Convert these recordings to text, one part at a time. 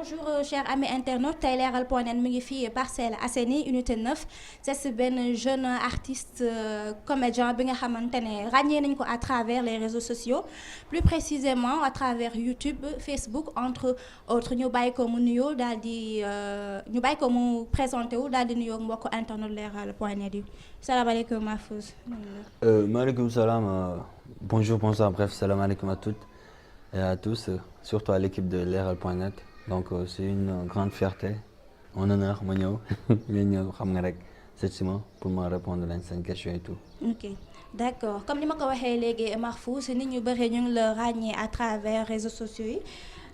bonjour chers amis internautes tey Leral.net mi ngi fii Parcelles Assainies unité 9 c'est benn jeune artiste comédien bi nga xamante ne ràññee nañ ko à travers les réseaux sociaux plus précisément à travers YouTube Facebook entre autres ñu bàyyi ko mu nuyoo daal di ñu bàyyi ko mu présenté wu daal di nuyoo mbokku internet Leral.net yi salaamaaleykum Mahfouz. Maaleykum salaam bonjour bonsoir bref salaamaaleykum à toutes et à tous surtout à l'équipe de Leral.net donc c'est une grande fierté un honneur ma ñëw ngeen ñëw xam nga rek seet si ma pour ma répondre leen seen question et tout. ok d'accord comme ni ma ko waxee léegi Mahfouz nit ñu bëri ñu ngi la ràññee à travers réseaux sociaux yi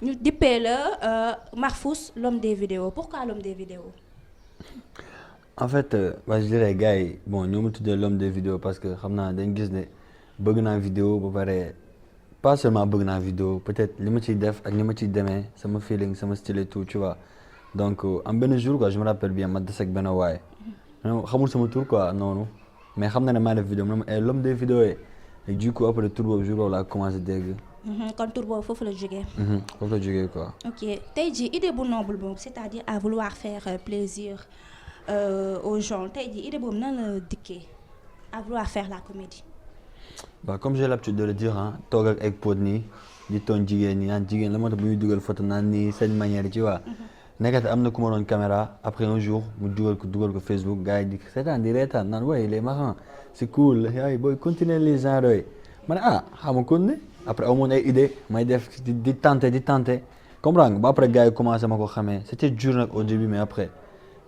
ñu dippee la Mahfouz l'homme des vidéos pourquoi l'homme des vidéos. en fait je dirais gars yi bon ñoo ma tuddee l'homme des vidéos parce que xam naa dañ gis ne bëgg naa vidéo ba pare. pas seulement bëgg naa vidéo peut-être li ma ciy def ak ni ma ciy demee sama feeling sama style et tout tu vois donc am benn jour quoi je me rappelle bien ma des ak benn waay xamul sama tour quoi noonu mais xam na ne maa def vidéo mu ne ma l'homme des vidéos yi et du coup après tour boobu jour boobu laa commencé dégg. kon tour boobu foofu la jógee. foofu la jógee quoi. ok tey jii idée bu noble boobu c'est-à-dire à vouloir faire plaisir aux gens tey jii idée boobu nan la dikkee à vouloir faire la comédie. comme j'ai l'habitude de le dire toog ak ay pot nii di tooñ jigéen ñi naan jigéen la moo tax bu ñuy dugal photo naan nii seen manière yi tu vois. nekkati am na ku ma doon caméra après un jour mu dugal ko Facebook gars yi di seetaan di reetaan naan waaye il est marrant c'est cool yaay booy continuer les genres yooyu ma ne xam nga kon ne après amoon ay idée may def di tenter comprendre nga ba après gars yi commencé ma ko xamee c'était dur nag au début mais après.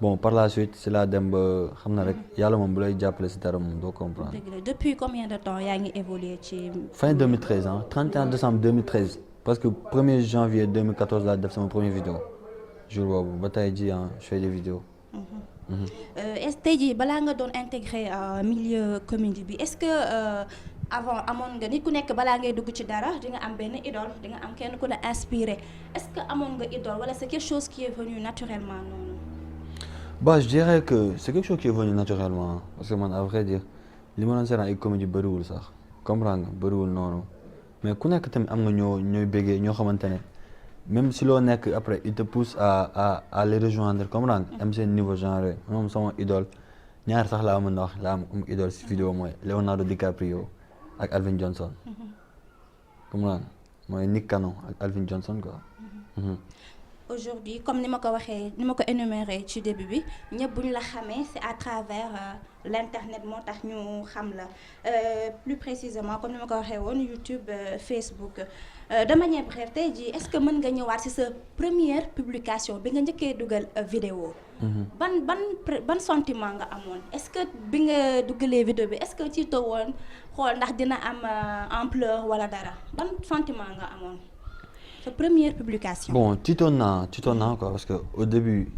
bon par la suite c'est la dem ba xam na rek yàlla moom bu lay jàppale si dara moom doo comprendre. depuis combien de temps yaa ngi évolué ci. fin 2013 31 décembre 2013 parce que 1er janvier 2014 laa def sama première vidéo jour boobu ba tey jii je fais des vidéos. est-ce tey jii balaa nga doon intégrer milieu comédie bi est-ce que avant amoon nga nit ku nekk balaa ngay dugg ci dara di nga am benn idole di nga am kenn ku la inspiré est-ce que amoon nga idole wala c'est quelque chose qui est venu naturellement noonu. je dirais que c'est quelque chose qui est venu naturellement parce que man à vrai dire li ma doon seetaan ay comédie bëriwul sax comprendre nga bëriwul noonu mais ku nekk tamit am nga ñooy béggee ñoo xamante ne même si loo nekk après il te pousse à les rejoindre comprendre nga am seen niveau genre moom sama idole ñaar sax laa mën a wax laa am idole si vidéo mooy Leonardo DiCaprio ak Alvin Johnson comprendre mooy Nick Cannon ak Alvin Johnson quoi. Aujourd'hui comme ni ma ko waxee ni ma ko énuméré ci début bi ñëpp bu ñu la xamee c'est à travers l'internet moo tax ñu xam la plus précisément comme ni ma ko waxee woon YouTube Facebook de manière brève tey jii est-ce que mën nga ñëwaat ci sa première publication bi nga njëkkee dugal vidéo ban sentiment nga amoon est-ce que bi nga dugalee vidéo bi est-ce que ci too woon xool ndax dina am ampleur wala dara ban sentiment nga amoon sa première publication. Bon, tiitoon naa quoi parce que au début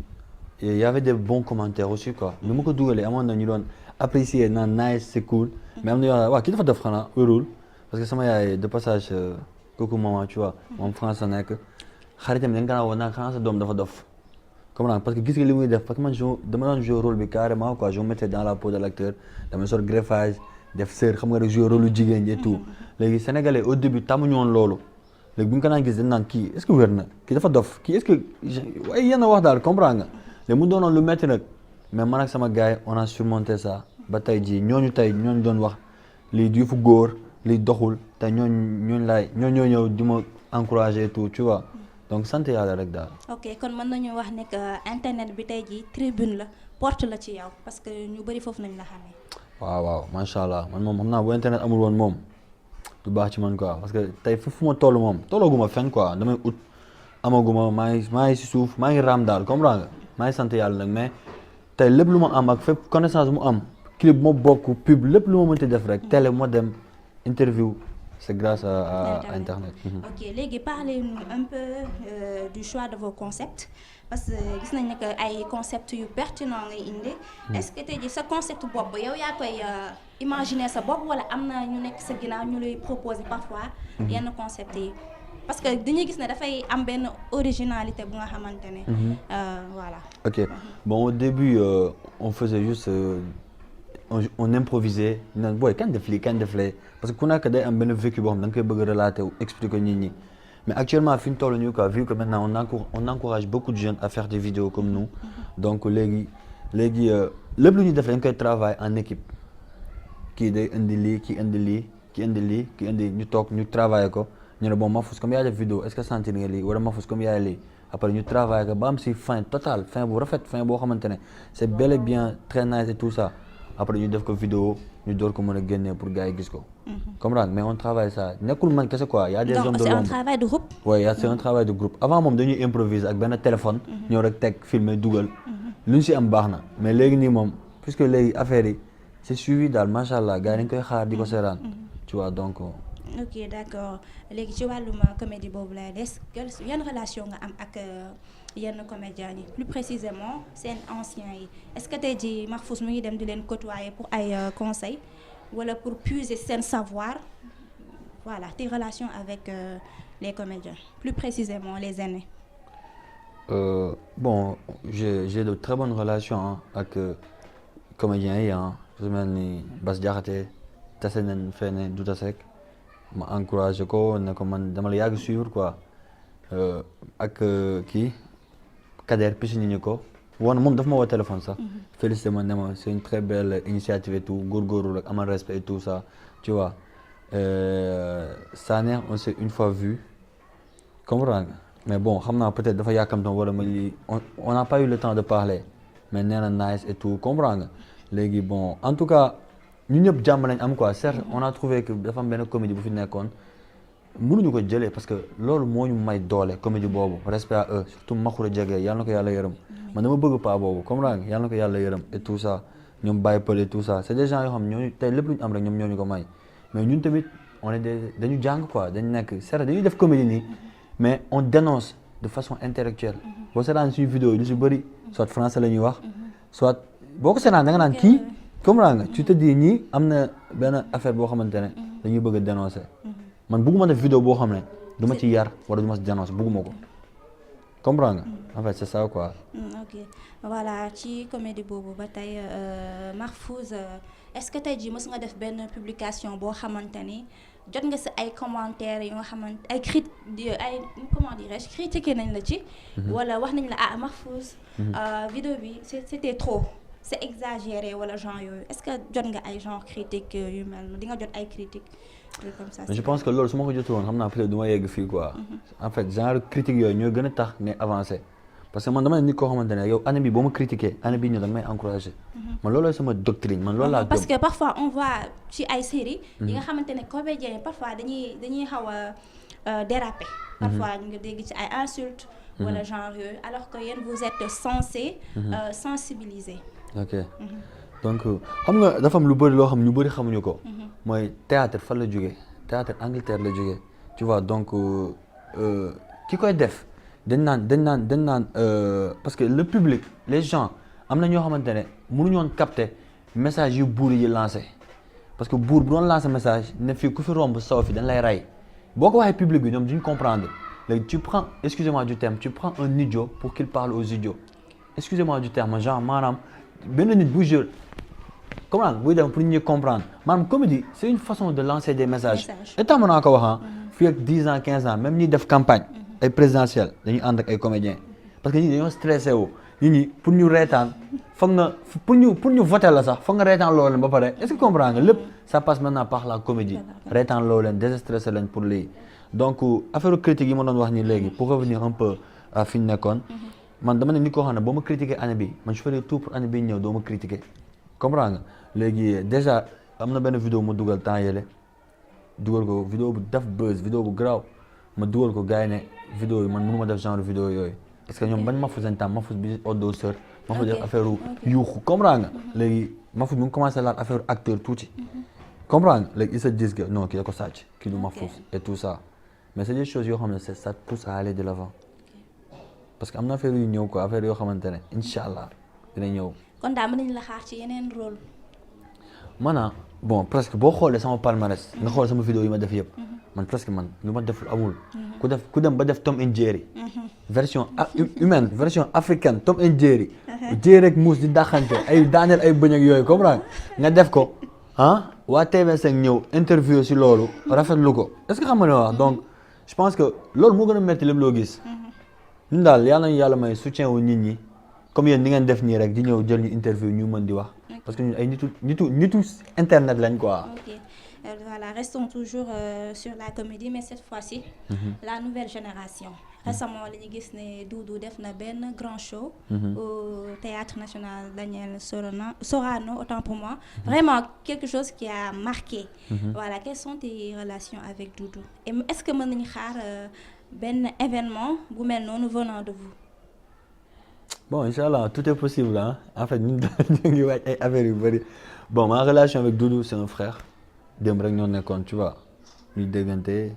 il y avait des bons commentaires aussi quoi. lu ma ko dugalee amoon na ñu doon apprécier naan nice c'est cool. mais am na yoo xam ne waaw kii dafa def xanaa wérul parce que sama yaay de passage kooku maman tu vois moom France la nekk xaritam dañ ko naan woon naan xanaa sa doom dafa dof. comprendre parce que gis nga li muy def parce que man dama doon jouer rôle bi carrément quoi je me mettais dans la peau de l'acteur dama sol greffage def sër xam nga rek jouer rôle lu jigéen et tout léegi sénégalais au début tàmmuñu woon loolu. léegi bu ñu ko naan gis dañ naan kii est-ce que wér na kii dafa dof kii est-ce que waaye yenn wax daal comprendre nga léegi mu doonoon lu métti nag mais man ak sama gars yi on a surmonté ça ba tey jii ñooñu doon wax lii du fu góor lii doxul te ñoo ñëw di ma encourager tout tu vois donc sant yàlla rek daal. ok kon mën nañu wax ne que internet bi tey jii tribune la porte la ci yow parce que ñu bari foofu nañ la xamee. waaw macha allah man moom xam naa bu internet amul woon moom. du baax ci man quoi parce que tey fu ma toll moom tollaguma fenn quoi damay ut amaguma maa ngi si suuf maa ngi raam daal comprendre nga maa ngi sant yàlla nag mais tey lépp lu ma am ak fépp connaissance mu am clip ma bokk pub lépp lu ma mënti def rek télé moo dem interview c'est grâce à internet. ok léegi parlez-nous un peu du choix de vos concepts parce que gis nañ ne que ay concepts yu pertinent ngay indi. est-ce que tey jii sa concept bopp yow yaa koy imaginer sa bopp wala am na ñu nekk sa ginnaaw ñu lay proposer parfois yenn concepts yi parce que dañuy gis ne dafay am benn originalité bu nga xamante ne. voilà. ok bon au début on faisait juste on improvisait ñu naan booy kan def lii parce que ku nekk day am benn vécu boo xam da nga koy bëgg a relater wu expliquer nit ñi mais actuellement fi ñu toll nii quoi vu que maintenant on encourage beaucoup de jeunes à faire des vidéos comme nous donc léegi lépp lu ñuy def dañ koy travailler en équipe kii day indi lii kii indi lii kii indi lii kii indi ñu toog ñu travailler ko ñu ne bon Mahfouz comme yaay def vidéo est-ce que sentir nga lii wala Mahfouz comme yaay lii après ñu travailler ko ba am si fin total fin bu rafet fin boo xamante ne c'est bel et bien très nice et tout ça après ñu def ko vidéo ñu door ko mën a génnee pour gars yi gis ko. comprendre mais on travaille ça nekkul man kese quoi y a des hommes de l'ombre. donc c'est un travail de groupe. oui c'est un travail de groupe avant moom dañuy improviser ak benn téléphone. ñëw rek teg filmer dugal. lu ñu si am baax na mais léegi nii moom puisque léegi affaire yi c'est suivi daal macha allah gars yi dañ koy xaar di ko seeraan. tu vois donc. ok d'accord léegi ci wàllum comédie boobu lay des yan relation nga am ak yenn comédiens yi plus précisément seen anciens yi est-ce que tey jii Mahfouz mu ngi dem di leen côtoyer pour ay conseils wala pour puiser seen savoir voilà tes relations avec les comédiens plus précisément les aînés. Bon j'ai de très bonnes relations ak comédiens yi su mel ni Bass Diakhaté tase nañ fenn Douta Seck ma encouragé ko ne ko man dama la yàgg suivre quoi ak kii Kader Piscine ko woon moom daf ma woo téléphone sax félicité ma ne ma c'est une très belle initiative et tout góorgóorlu rek amal respect et tout ça tu vois Saner on s'est une fois vu comprendre nga mais bon xam naa peut-être dafa yàkkamtoon wala ma lii on n'a pas eu le temps de parler mais nee na nice et tout comprendre nga léegi bon en tout cas ñu ñëpp jàmm lañ am quoi certes on a trouvé que dafa am benn comédie bu fi nekkoon mënuñu ko jëlee parce que loolu moo ñu may doole comédie boobu respect à eux surtout Makhoury Diagué yàlla na ko yàlla yërëm man dama bëgg pas boobu comprendre nga yàlla na ko yàlla yërëm et tout ça ñoom Baye Pël et tout ça c'est des gens yoo xam ñooñu tey lépp lu ñu am rek ñoom ñooñu ko may mais ñun tamit on est dañu jàng quoi dañu nekk certes dañuy def comédie nii mais on dénonce de façon intellectuelle boo seetaan suñu vidéo yi lu si bëri soit français la ñuy wax soit boo ko seetaan da nga naan kii comprends nga tu te dis ñii am na benn affaire boo xamante ne dañuy bëgg a dénoncer man bëgguma def vidéo boo xam ne du ma ci yar wala du ma ci dénoncer bëgguma ko comprends nga en fait c'est ça quoi. ok voilà ci comédie boobu ba tey Mahfouz est-ce que tey jii mës nga def benn publication boo xamante ni jot nga si ay commentaires yoo nga xamante ay comment dirais-je critiqué nañ la ci. wala wax nañ la ah Mahfouz. vidéo bi c'était trop. c'est exagéré wala genre yooyu est-ce que jot nga ay genre critique yu mel di nga jot ay critiques comme ça. mais je pense que loolu su ma ko jotu woon xam naa peut-être du ma yegg fii quoi. en fait genre critique yooyu ñoo gën a tax ne avancer parce que man dama ne nit koo xamante ne yow année bi boo ma critiqué année bii ñëw da nga may encourager. man loolu sama doctrine man loolu laa gëm. parce que parfois on voit ci ay séries. yi nga xamante ne comédiens parfois dañuy xaw a déraper. parfois ñu ngi dégg ci ay insultes. wala genre yooyu alors que yéen vous êtes censés sensibiliser. ok donc xam nga dafa am lu bëri loo xam ñu bëri xamuñu ko. mooy théâtre fan la jógee théâtre Angleterre la jógee tu vois donc ki koy def dañ naan parce que le public les gens am na ñoo xamante ne mënuñu woon capter message yu buur yi lancé parce que buur bu doon lancé message ne fii ku fi romb saw fi dañ lay rey boo ko waxee public bi ñoom duñ comprendre léegi tu prends excusez-moi du terme tu prends un idiot pour qu'il parle aux idiots excusez-moi du terme genre maanaam. benn nit bu jël comment buy dem pour ñu comprendre maanaam comédie c'est une façon de lancer des messages état mën naa ko wax fii ak 10 ans 15 ans même ñi def campagne ay présidentielles dañuy ànd ak ay comédiens parce que ñi dañoo stressé wu ñi pour ñu reetaan foog nga pour ñu voter la sax foog nga reetaan loo leen ba pare est-ce que comprendre nga lépp ça passe maintenant par la comédie reetaan loo leen déstressé leen pour lii donc affaire critique yi ma doon wax nii léegi pour revenir un peu à fi ñu nekkoon man dama ne ni koo xam ne boo ma critiquer année bi man je ferai tout pour année bi ñëw doo ma critiquer comprends nga léegi déjà am na benn vidéo ma dugal temps yële dugal ko vidéo bu def buzz vidéo bu garaaw ma dugal ko gars yi ne vidéo yi man mënu ma def genre vidéo yooyu parce que ñoom bañ Mahfouz lañ tam Mahfouz bi auditeur Mahfouz def affaire yuuxu comprends nga léegi Mahfouz mu ngi commencé laal affaire acteur tuuti comprends nga léegi ils se disent que non kii da ko sàcc kii du Mahfouz et tout ça mais c'est des choses yoo xam ne ça pousse à aller de l'avant parce que am na affaire yu ñëw quoi affaire yoo xamante ne incha allah dina ñëw. kon daal mën nañu la xaar ci yeneen rôle. maanaam bon presque boo xoolee sama palmarès. nga xool sama vidéo yi ma def yëpp. man presque man lu ma deful amul. ku dem ba def Tom and Jerry. version humaine version africaine Tom and Jerry. Jerry ak muus di daxante ay daaneel ay bëñ ak yooyu comprendre nga def ko waa TV5 ñëw interview si loolu rafetlu ko est-ce que xam nga ne wax donc je pense que loolu moo gën a métti lépp loo gis. ñun daal yàlla nañu yàlla may soutien wu nit ñi comme yéen ni ngeen def nii rek di ñëw jël ñu interview ñu mën di wax. parce que ñun ay nitu internet lañ quoi. Ok. Voilà, restons toujours sur la comédie, mais cette fois-ci, la nouvelle génération. Récemment, les gis Doudou def na ben grand show au Théâtre National Daniel Sorano, autant pour moi. Vraiment quelque chose qui a marqué. Voilà, quelles sont tes relations avec Doudou? Et est-ce que mën nañu xaar ben événement bu mel noonu venant de vous? Bon, Inch'Allah, tout est possible. Hein? En fait, nous avons des affaires yu bari. Bon, ma relation avec Doudou, c'est un frère. Dem rek ñoo nekkoon, tu vois. Ñu déggante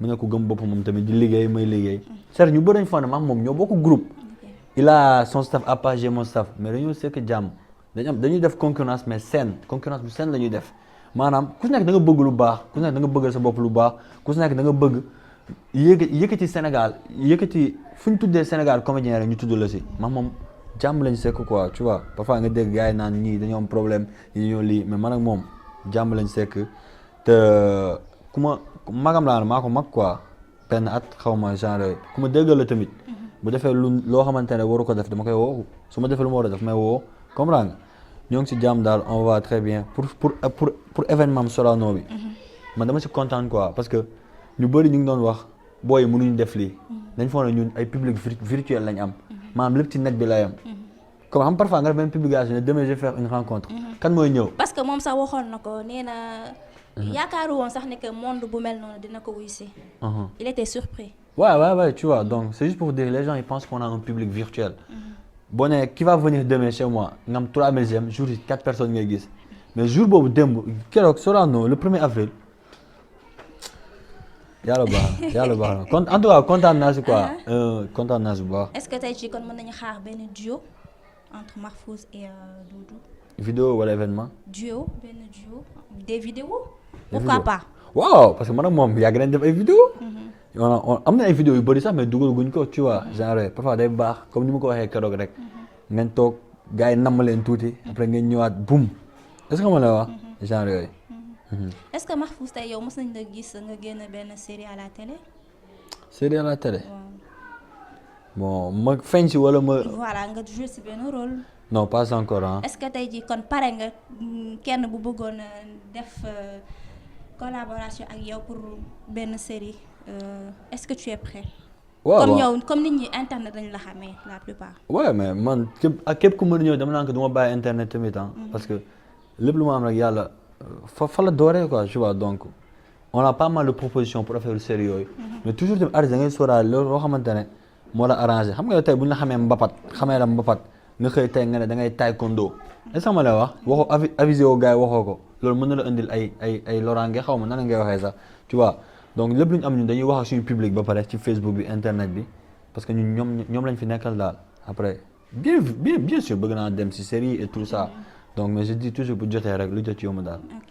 mu ne ko gëm boppam moom tamit di liggéey may liggéey. C'est-à-dire ñu bëri nañu fa ne maam moom ñoo bokk groupe. Il a son staff à part, j'ai mon staff. Mais dañoo sekk jàmm. dañuy def concurrence mais saine concurrence bu saine la ñuy def. maanaam ku si nekk da nga bëgg lu baax ku si nekk da nga bëggal sa bopp lu baax ku si nekk da nga bëgg yëkkati Sénégal yëkkati fu ñu tuddee Sénégal comédien rek ñu tudd la si. maam moom jàmm lañu sekk quoi tu vois parfois nga dégg gars yi naan ñii dañoo am problème ñii dañoo lii mais man ak moom jàmm lañ sekk te ku ma magam laa maa ko mag quoi benn at xaw ma genre ku ma déggal la tamit bu defee loo xamante ne waru ko def dama koy woo su ma defee lu ma war a def may woo comprends nga ñoo ngi si jàmm daal on va très bien pour événement Sorano bi man dama si kontaan quoi parce que ñu bëri ñu ngi doon wax booy mënuñu def lii dañ foog ne ñun ay public virtuel lañ am maanaam lépp ci net bi lay am comme xam parfois nga def benn publication ne demain je vais faire une rencontre kan mooy ñëw parce que moom sax waxoon na ko nee na yaakaaru woon sax ne que monde bu mel noonu dina ko wuy si il était surpris ouais tu vois donc c'est juste pour dire les gens ils pensent qu'on a un public virtuel boo nee qui va venir demain chez moi nga am 3000 j'aime jour yi 4 personnes ngay gis mais jour boobu démb keroog Sorano le 1er avril yàlla baax na en tout cas kontaan naa si quoi kontaan naa si bu baax. est-ce que tey jii kon mën nañu xaar benn duo entre Mahfouz et Doudou. vidéo wala événement. duo des vidéos. pourquoi pas. waaw parce que man ak moom yàgg nañ def ay vidéo am na ay vidéo yu bëri sax mais dugal guñ ko tu vois genre parfois day baax comme ni ma ko waxee keroog rek ngeen toog gars yi namm leen tuuti après ngeen ñëwaat boum est-ce que ma la wax genre yooyu. est-ce que Mahfouz tey yow mos nañ la gis nga génn benn série à la télé. série à la télé. bon ma feeñ si wala ma. voilà nga joué si benn rôle. non pas encore ah. est-ce que tey jii kon pare nga kenn bu bëggoon def collaboration ak yow pour benn série est-ce que tu es prêt. waaw comme yow comme nit ñi internet lañ la xamee la plupart. ouais mais man képp ku mën a ñëw dama naan ko du ma bàyyi internet tamit ah. parce que lépp lu ma am rek yàlla. fa la dooree quoi tu vois donc on a pas mal de propositions pour faire série yooyu mais toujours tamit artiste da ngay sóoraale loo xamante ne moo la arrangé xam nga tey bu ñu la xamee mbapat nga xëy tey nga ne da ngay taekwondo est-ce que ma lay wax waxoo avisé woo gars yi waxoo ko loolu mën na la indil ay loraange xaw ma nan la ngay waxee sax tu vois donc lépp lu ñu am ñun dañuy wax ak suñu public ba pare ci Facebook bi internet bi parce que ñun ñoom lañ fi nekkal daal après bien sûr bëgg naa dem si série et tout ça donc mais je dis toujours bu jotee rek lu jot yomb daal. ok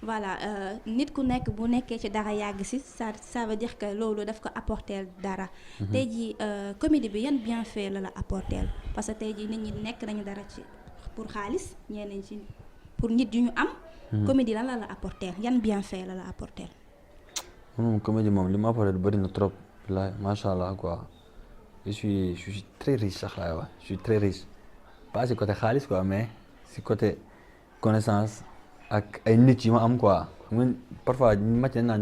voilà nit ku nekk bu nekkee ci dara yàgg si ça veut dire que loolu daf ko apporter dara. tey jii comédie bi yan bienfait la apporter parce que tey jii nit ñi nekk nañu dara ci pour xaalis ñeneen ci pour nit yu ñu am. comédie lan la apporter yan bienfait la apporter. comédie moom li ma apporter bëri na trop la macha allah quoi je suis très riche sax laay wax je suis très riche pas si côté xaalis quoi mais. si côté connaissance ak ay nit yi ma am quoi man parfois mag yi naan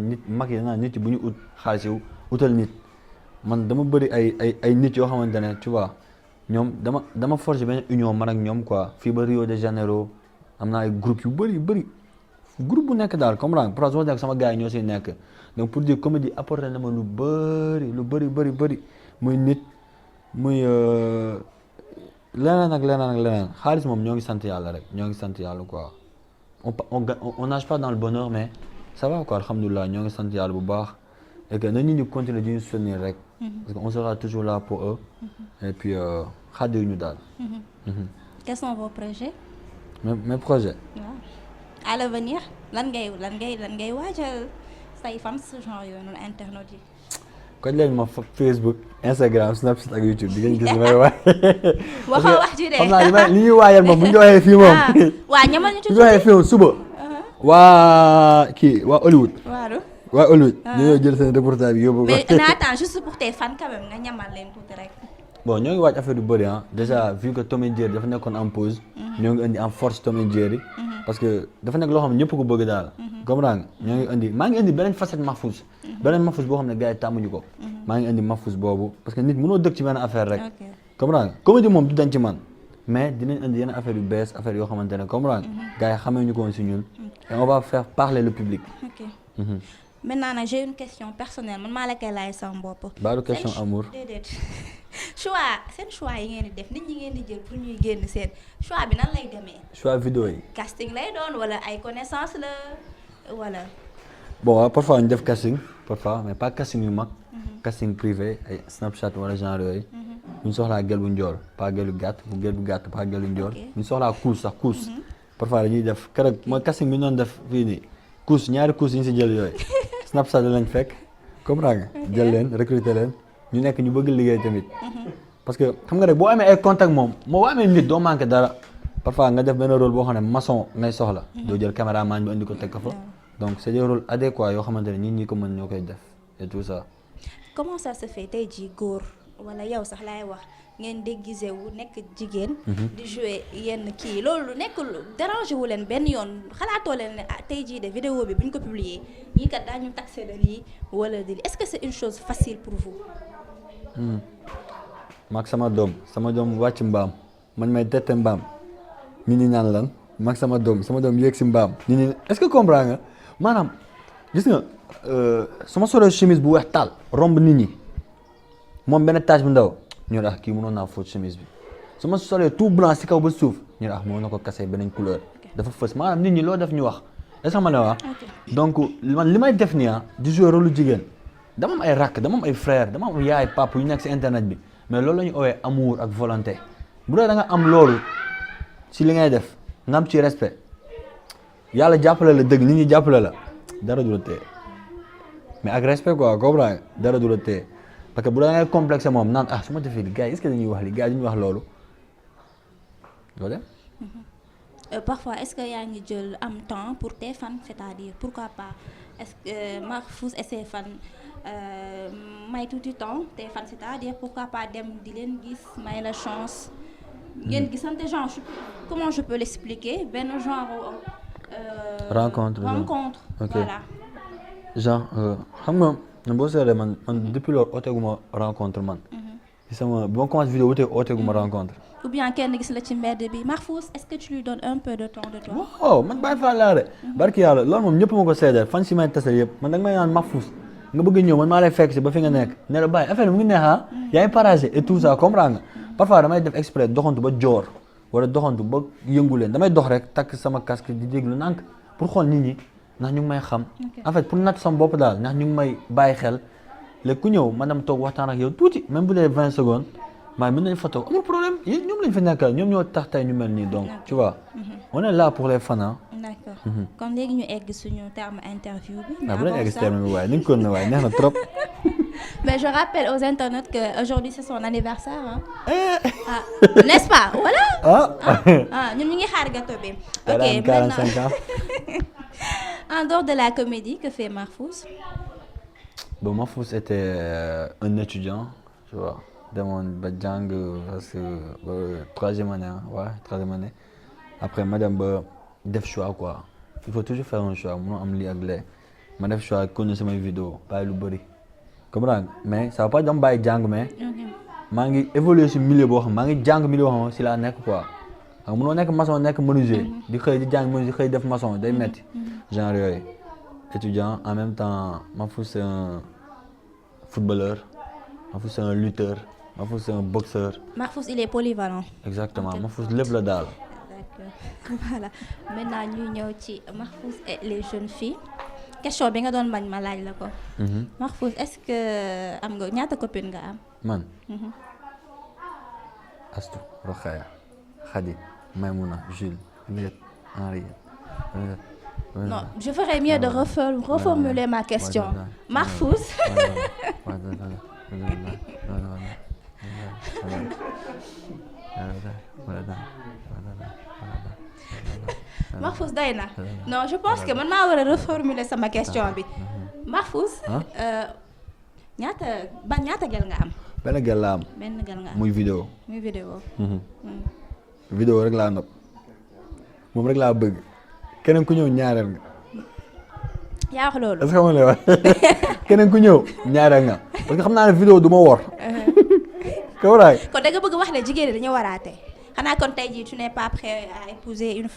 nit yi bu ñu ut xaalis yi utal nit man dama bëri ay nit yoo xamante ne tu vois ñoom dama forger benn union man ak ñoom quoi fii ba Rio de Janeiro am naa ay groupe yu bëri groupe bu nekk daal comprendre parce que soo nekk sama gars yi ñoo siy nekk donc pour dire comédie apporté na ma lu bëri muy nit muy leneen ak leneen xaalis moom ñoo ngi sant yàlla rek ñoo ngi sant yàlla quoi on nage pas dans le bonheur mais ça va quoi alhamdulilah ñoo ngi sant yàlla bu baax et que na nit ñi continuer di ñu soutenir rek parce que on sera toujours là pour eux et puis xaadiw ñu daal. quels sont vos projets. mes projets. waaw à l'avenir lan ngay waajal say fans genre yooyu noonu internet yi. kon leen ma Facebook Instagram Snapchat ak YouTube di ngeen gis li may wax. waxoo wax ji de xam naa li ñuy waajal moom bu ñu waxee fii moom. waa ñamal ñu ci waxee fii moom suba. waa Hollywood. waa Hollywood. dañoo jël seen reportage bi yóbbu ko. mais attends juste pour tes fans quand même nga ñamal leen tuuti rek. bon ñoo ngi waaj affaire yu bëri ah déjà vu que Tom et Jerry dafa nekkoon en pause. ñoo ngi indi en force Tom et Jerry. parce que dafa nekk loo xam ne ñëpp ko bëgg daal. comprendre nga ñoo ngi indi maa ngi indi beneen facette Mahfouz. beneen Mahfouz boo xam ne gars yi tàmmuñu ko. maa ngi indi Mahfouz boobu parce que nit mënoo dëkk ci benn affaire rek. comprendre nga comédie moom du dañ ci man mais dinañ indi yenn affaire yu bees affaire yoo xamante ne comprendre nga gars yi xamee ñu ko woon si ñun. et on va faire parler le public. ok maintenant nag j'ai une question personnelle man maa la koy laaj sama bopp. baalu question amour. déedéet seen choix yi ngeen di def nit ñi ngeen di jël pour ñuy génn seen choix bi nan lay demee. choix vidéo yi. casting lay doon wala ay connaissance la wala. bon parfois ñu def casting parfois mais pas casting yu mag. casting privé ay Snapchat wala genre yooyu. ñu soxlaa gel bu njool pas gel bu gàtt pas gel bu njool. ñu soxlaa couche sax couche. parfois dañuy def keroog mooy casting bi ñu doon def fii nii couche ñaari couche yi ñu si jël yooyu. Snapchat lañ fekk comprendre nga jël leen recruter leen ñu nekk ñu bëgg liggéey tamit. parce que xam nga rek boo amee ay contact moom boo amee nit doo manqué dara parfois nga def benn rôle boo xam ne maçon ngay soxla. doo jël caméraman bi andi ko teg ko fa. donc c'est des rôles adéquats yoo xamante ne nit ñi ko mën ñoo koy def et tout ça. comment ça se fait tey jii góor wala yow sax laay wax ngeen déguisé wu nekk jigéen. di jouer yenn kii loolu nekkul dérangé wu leen benn yoon xalaatoo leen ne ah tey jii de vidéo bi bu ñu ko publier ñii kat daañu taxé de lii wala de lii est-ce que c'est une chose facile pour vous. maag sama doom wàcc mbaam man may tette mbaam nit ñi ñaan lan maag sama doom yéeg si mbaam nit ñi est-ce que comprends nga maanaam gis nga su ma solee chemise bu weex taal romb nit ñi moom benn tache bu ndaw ñu ne kii mënoon naa fóot chemise bi su ma solee tout blanc si kaw ba suuf ñu ne mënoon na ko kase beneen couleur dafa fës maanaam nit ñi loo def ñu wax est-ce que ma ne wax donc man li may def nii di jouer rôle jigéen dama am ay rakk dama am ay frère dama am yaay papa yu nekk si internet bi mais loolu la ñu oowee amour ak volonté bu dee da nga am loolu si li ngay def nga am ci respect yàlla jàppale la dëgg nit ñi jàppale la dara du la téye mais ak respect quoi comprends dara du la téye parce que bu da ngay complexé moom naan su ma defee li gars yi est-ce que dañuy wax li gars yi dañuy wax loolu doo dem. parfois est-ce que yaa ngi jël am temps pour tes fans c'est-à-dire pourquoi pas est-ce que Mahfouz et ses fans may tuuti temps tes fans c'est-à-dire pourquoi pas dem di leen gis may la chance. ngeen gisante genre comment je peux l'expliquer benn genre. rencontre okay. Voilà. genre xam nga boo seetlee man depuis loolu ooteeguma rencontre man. ci sama bu ma commencé vidéo ooteeguma rencontre. ou bien kenn gis la ci mbedd bi Mahfouz est-ce que tu lui donnes un peu de temps de toi. waaw man bàyyi faa laa de. barki yàlla loolu moom ñëpp ma ko seedeel fan si may tasal yëpp man da nga may naan Mahfouz nga bëgg ñëw man maa lay fekk si ba fi nga nekk ne la bàyyi affaire bi mu ngi neex yaa ngi partagé et tout ça comprends nga parfois damay def exprès doxantu ba joor wala doxantu ba yëngu leen damay dox rek takk sama casque di déglu nànk pour xool nit ñi ndax ñu ngi may xam en fait pour natt sama bopp daal ndax ñu ngi may bàyyi xel léegi ku ñëw man dama toog waxtaan ak yow tuuti même bu dee 20 secondes maa mën nañ photo amul problème yéen ñoom lañ fa nekkal ñoom ñoo tax tey ñu mel nii donc tu vois on est là pour les fans. D'accord kon léegi ñu egg suñu terme interview bi. bu leen egg si terme bi waaye ni nga ko ne waaye neex na trop. mais je rappelle aux internautes que aujourd'hui c'est son anniversaire n'est-ce pas voilà. ñun ñu ngi xaar gâteau bi. ok 45 ans. En dehors de la comédie que fait Mahfouz. Bon, Mahfouz était un étudiant, tu vois. Demoon ba jàng parce que troisième année troisième année après ma dem ba def choix quoi il faut toujours faire un choix munoo am lii ak lee ma def choix continuer samay vidéo bàyyi lu bëri comprendre mais ça va pas dama bàyyi jàng mais maa ngi évoluer si milieu boo xam maa ngi jàng milieu boo xam si laa nekk quoi xam munoo nekk maçon nekk menuisier di xëy di jàng menuisier xëy def maçon day metti genre yooyu étudiant en même temps Mahfouz c'est un footballeur Mahfouz c'est un lutteur Mahfouz c'est un boxeur. Mahfouz il est polyvalent. Exactement Mahfouz lépp la daal. D'accord voilà maintenant ñuy ñëw ci Mahfouz et les jeunes filles question bi nga doon bañ ma laaj la ko. Mahfouz est-ce que am nga ñaata copine nga am. man. Astou Rokhaya Khady Maïmouna Jules Miette Henriette. Non je ferais mieux de reformuler ma question. Mahfouz. Mahfouz day na non je pense que man maa war a reformuler sama question bi Mahfouz. ñaata gel nga am. benn gel laa am. benn gel nga am muy vidéo. muy vidéo. vidéo rek laa nopp moom rek laa bëgg keneen ku ñëw ñaareel nga. yaa wax loolu. est-ce que xam nga li wax keneen ku ñëw ñaareel nga parce que xam naa ne vidéo du ma wor. kaw raay. kon da nga bëgg wax ne jigéen ñi dañoo waraate xanaa kon tey jii tu n'es pas prêt à épouser une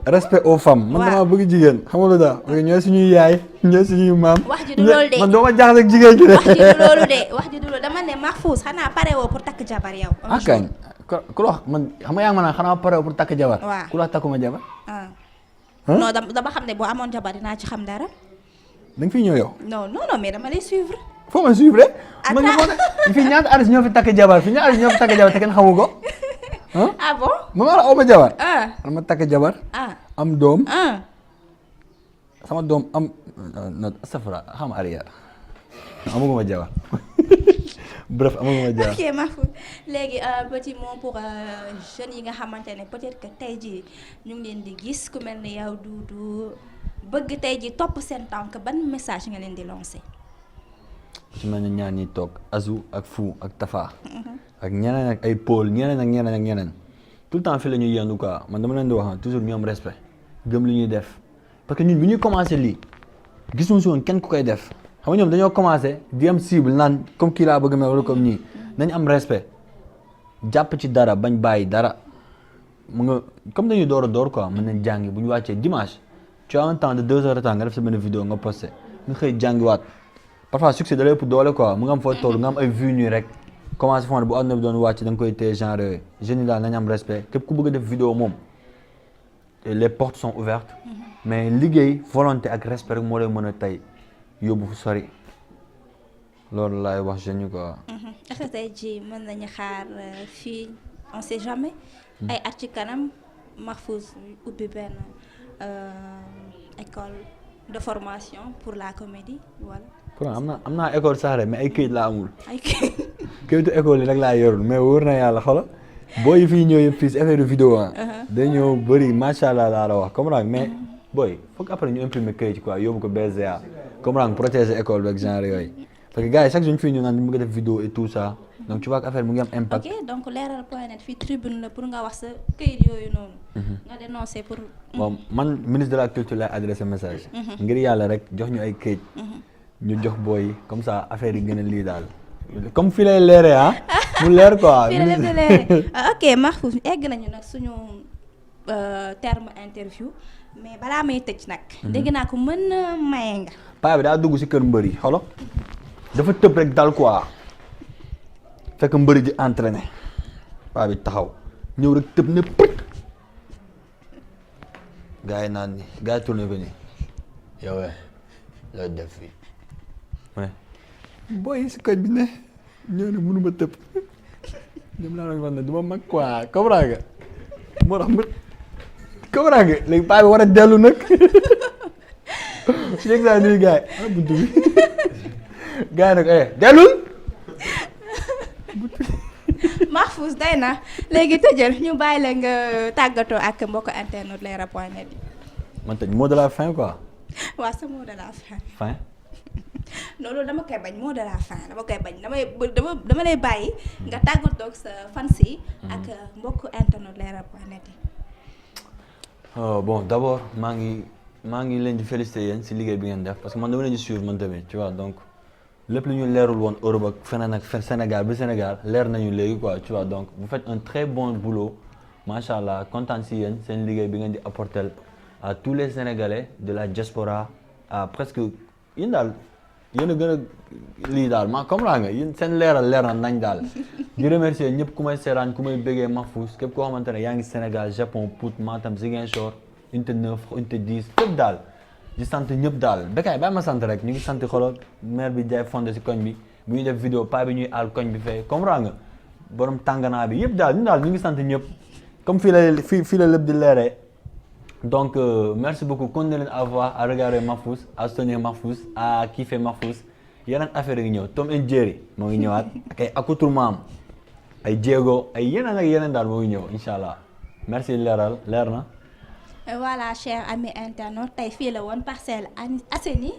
respect aux femmes. man damaa bëgg jigéen xam nga lu tax parce que ñooy suñuy yaay ñooy suñuy maam. wax ji du loolu de man doo ma jaaxle ak jigéen ji de. wax ji du loolu de wax ji du loolu dama ne Mahfouz xanaa pare woo pour takk jabar yow. ah kañ ku la wax man xam nga yaa ngi ma naan xanaa pare pour takk jabar. waaw ku la takkuma jabar. non dama xam ne boo amoon jabar dinaa ci xam dara. da nga fiy ñëw yow. non mais dama lay suivre. foo ma suivre. man fi ñaata artiste ñoo fi takk jabar fi ñaata artiste ñoo fi takk jabar te kenn xamu ko. ah bon. ma la ma jabar. man ma takk jabar. am doom. sama doom am non safara xam arrière amaguma jabar bref amaguma jabar. ok Mahfouz léegi petit mot pour jeunes yi nga xamante ne peut-être que tey jii ñu ngi leen di gis ku mel ni yow Doudou bëgg tey jii topp seen tànk ban message nga leen di lancer. su ma ne ñaar ñi toog Azou ak Fou ak Tafa. ak ñeneen ak ay Paul ñeneen ak ñeneen ak ñeneen tout le temps fii la ñuy yendu quoi man dama leen di wax toujours ñu am respect gëm li ñuy def parce que ñun bu ñuy commencé lii gisuñu si woon kenn ku koy def xam nga ñoom dañoo commencé di am cible naan comme kii laa bëgg mel wala comme ñii nañ am respect jàpp ci dara bañ bàyyi dara mu nga comme dañuy door a door quoi mën nañ jàngi bu ñu wàccee dimanche tu as un temps de 2 heures de temps nga def sa benn vidéo nga posté nga xëy jàngiwaat parfois succès da lay ëpp doole quoi mu nga am foo toll nga am ay vues nii rek commencé fond bu àdduna bi doon wàcc da nga koy téye genre yooyu jeunes yi daal nañ am respect képp ku bëgg a def vidéo moom les portes sont ouvertes mais liggéey volonté ak respect rek moo lay mën a tey yóbbu fu sori loolu laay wax jeunes yi quoi. est-ce que tey jii mën nañu xaar fii on sait jamais ay at ci kanam Mahfouz ubbi benn école de formation pour la comédie wala. pour am naa école sax rek mais ay këyit laa amul. ay këyit. këyitu école yi rek laa yorul mais wóor na yàlla xoolal booy yi fii ñëw yëpp fii si affaire vidéo ah. day ñëw bëri macha allah laa la wax comprendre mais booy foog après ñu imprimer këyit quoi yóbbu ko BZA comprendre protéger école beeg genre yooyu parce que gars yi chaque jour ñu fii ñëw naan ñu bëgg a def vidéo et tout ça donc tu vois que affaire mu ngi am impact. ok donc leral.net fii tribune la pour nga wax sa këyit yooyu noonu. nga dénoncer pour. bon man ministre de la culture lay adressé message. ngir yàlla rek jox ñu ay këyit. ñu jox booy comme ça affaire yi gën a lii daal comme fii lay leeree ah. mu leer quoi. fii la leeree ok Mahfouz egg nañu nag suñu terme interview mais balaa may tëj nag. dégg naa ko mën na maye nga. paa bi daa dugg si kër mbër yi xolo dafa tëb rek dal quoi fekk mbëri di entraîné paa bi taxaw ñëw rek tëb ne pët gars yi naan ni gars yi tourné ko nii yow looy def fii. booy si koñ bi ne ñëw ne mënuma tëb ñoom laa doon wax ne du ma mag quoi comprends nga moo tax comprends nga léegi paa bi war a dellu nag si léegi saa nuyu gars yi buntu bi gars yi nag dellul Mahfouz day na léegi tëjal ñu bàyyi la nga tàggatoo ak mbokk internet leral.net yi. man tëj mot de la fin quoi. waaw sa mot de la fin. fin. non loolu dama koy bañ mot de la fin dama koy bañ dama lay bàyyi nga tàggatoo ak sa fans yi ak mbokk internet leral.net yi. bon d'abord maa ngi leen di féliciter yéen si liggéey bi ngeen def parce que man dama leen di suivre man tamit tu vois donc lépp lu ñu leerul woon Europe ak feneen ak Sénégal ba Sénégal leer nañu léegi quoi tu vois donc vous faites un très bon boulot macha allah kontaan si yéen seen liggéey bi ngeen di apporter à tous les Sénégalais de la diaspora à presque yéen daal yéen a gën a lii daal ma comprends nga yéen seen leer na nañ daal di remercier ñëpp ku may seeraan ku may bëggee Mahfouz képp koo xamante ne yaa ngi Sénégal Japon Pout Matam Ziguinchor unité 9 unité 10 fépp daal di sant ñëpp daal Bécaye bàyyi ma sant rek ñu ngi sant xolo maire bi jaay fondé si koñ bi bu ñuy def vidéo pa bi ñuy aal koñ bi fee comprends nga borom tànganaa bi yëpp daal ñu ngi sant ñëpp comme fii la lépp di leeree donc merci beaucoup continuez leen à voir à regarder Mahfouz à soutenir Mahfouz à kiffer Mahfouz yeneen affaire yi ngi ñëw Tom and Jerry moo ngi ñëwaat ak ay accoutrement am ay jéego ay yeneen ak yeneen daal moo ngi ñëw incha allah merci leer na Voilà, chers amis internautes, tey fii la woon Parcelles Assainies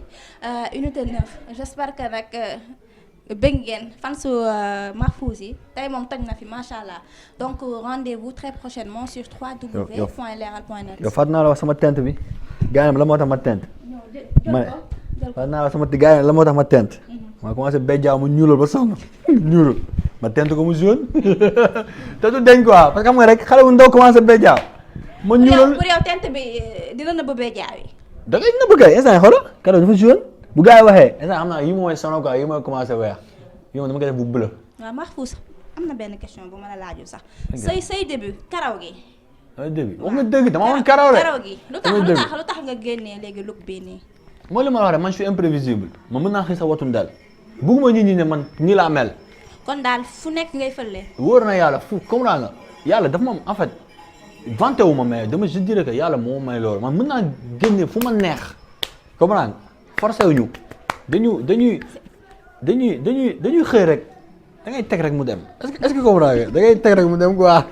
unité 9 j'espère que nag bëgg ngeen fan su Mahfouz yi tey moom toj na fi macha allah donc rendez-vous très prochainement sur www.leral.net. yow fàttali naa la wax sama tent bi gars yi la moo tax ma tent. ma ne fàttali naa la sama gars yi la moo tax ma tent. ma commencé béjjaaw mu ñuulal ba sonn ñuulal ma tent ko mu jaune te du deñ quoi parce que xam nga rek xale bu ndaw commencé béjjaaw. ma ñuulal pour yow tent bi dina nëbb béjjaaw yi. da ngay nëbb kay instant yii xoolal keroog dafa jaune bu gars yi waxee instant xam naa yi mooy sonn quoi yi mooy commencé weex yi moom dama koy def bu bleu. waaw Mahfouz am na benn question bu ma la laajul sax. say début karaw gi. ay début wax nga dëgg dama woon karaw rek. karaw gi lu tax nga génnee léegi look bii nii. mooy li ma la wax rek man je suis imprévisible man mën naa xëy sa watu ndal bugguma nit ñi ne man nii laa mel. kon daal fu nekk ngay fële. wóor na yàlla fu comprends nga yàlla dafa ma en fait vanté wu ma mais dama je dirais que yàlla moo may loolu man mën naa génne fu ma neex comprends nga forcé wu ñu dañuy xëy rek da ngay teg rek mu dem est-ce que comprends nga da ngay teg rek mu dem quoi.